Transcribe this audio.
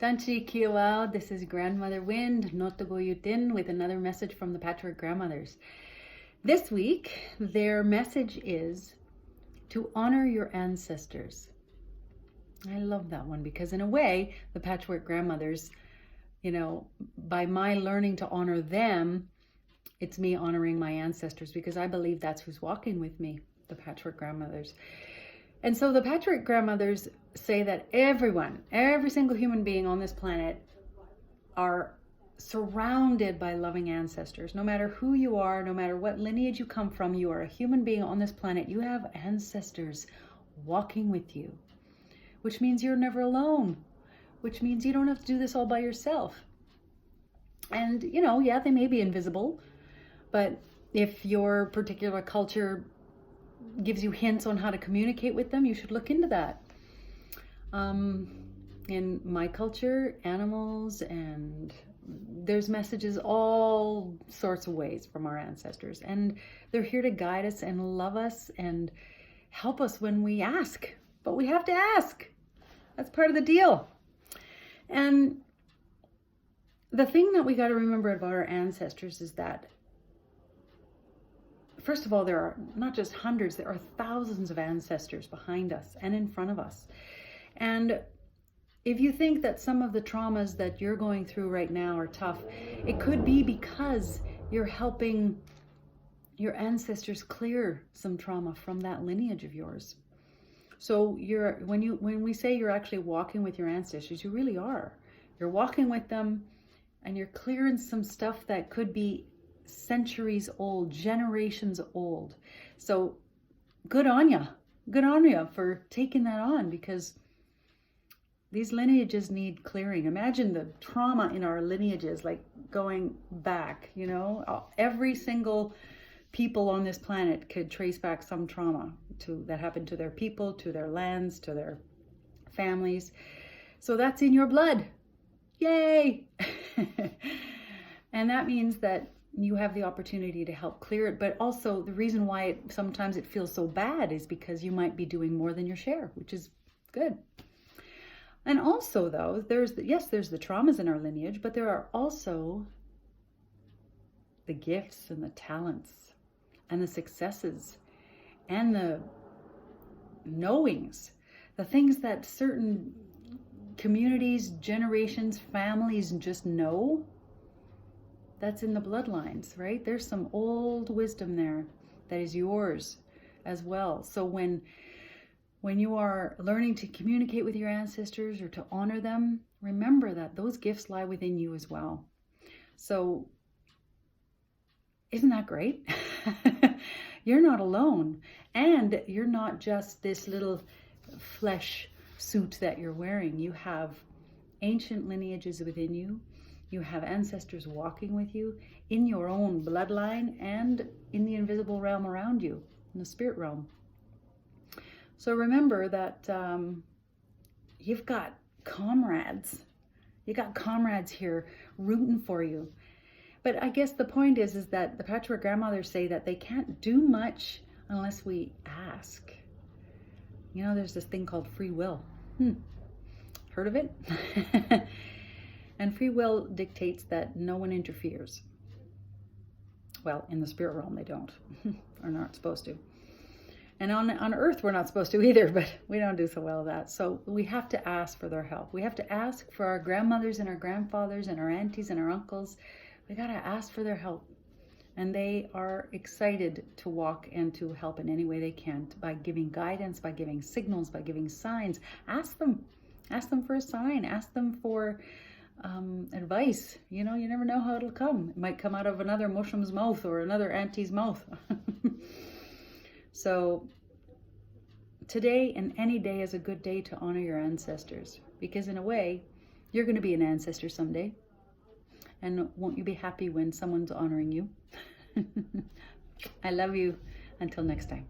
Danchi Kiawao, this is Grandmother Wind, Notogoyutin, with another message from the Patchwork Grandmothers. This week, their message is to honor your ancestors. I love that one because in a way, the Patchwork Grandmothers, by my learning to honor them, it's me honoring my ancestors because I believe that's who's walking with me, the Patchwork Grandmothers. And so the Patchwork Grandmothers say that everyone, every single human being on this planet are surrounded by loving ancestors. No matter who you are, no matter what lineage you come from, you are a human being on this planet. You have ancestors walking with you, which means you're never alone, which means you don't have to do this all by yourself. And, yeah, they may be invisible, but if your particular culture gives you hints on how to communicate with them, you should look into that. In my culture, animals, and there's messages all sorts of ways from our ancestors, and they're here to guide us and love us and help us when we ask. But we have to ask. That's part of the deal. And the thing that we got to remember about our ancestors is that, first of all, there are not just hundreds, there are thousands of ancestors behind us and in front of us. And if you think that some of the traumas that you're going through right now are tough, it could be because you're helping your ancestors clear some trauma from that lineage of yours. So when we say you're actually walking with your ancestors, you really are. You're walking with them and you're clearing some stuff that could be centuries old, generations old. So good on you for taking that on, because these lineages need clearing. Imagine the trauma in our lineages, like going back, every single people on this planet could trace back some trauma that happened to their people, to their lands, to their families. So that's in your blood. Yay! And that means that you have the opportunity to help clear it. But also the reason why sometimes it feels so bad is because you might be doing more than your share, which is good. And also, though, there's the traumas in our lineage, but there are also the gifts and the talents and the successes and the knowings, the things that certain communities, generations, families just know. That's in the bloodlines, right? There's some old wisdom there that is yours as well. So when you are learning to communicate with your ancestors or to honor them, remember that those gifts lie within you as well. So isn't that great? You're not alone. And you're not just this little flesh suit that you're wearing. You have ancient lineages within you. You have ancestors walking with you in your own bloodline and in the invisible realm around you, in the spirit realm. So remember that you've got comrades. You got comrades here rooting for you. But I guess the point is that the Patchwork Grandmothers say that they can't do much unless we ask. There's this thing called free will. Heard of it? And free will dictates that no one interferes. Well, in the spirit realm, they don't, or not supposed to. And on Earth, we're not supposed to either, but we don't do so well at that. So we have to ask for their help. We have to ask for our grandmothers and our grandfathers and our aunties and our uncles. We got to ask for their help. And they are excited to walk and to help in any way they can, by giving guidance, by giving signals, by giving signs. Ask them for a sign. Ask them for advice. You never know how it'll come. It might come out of another mushroom's mouth or another auntie's mouth. So today and any day is a good day to honor your ancestors, because in a way, you're going to be an ancestor someday. And won't you be happy when someone's honoring you? I love you. Until next time.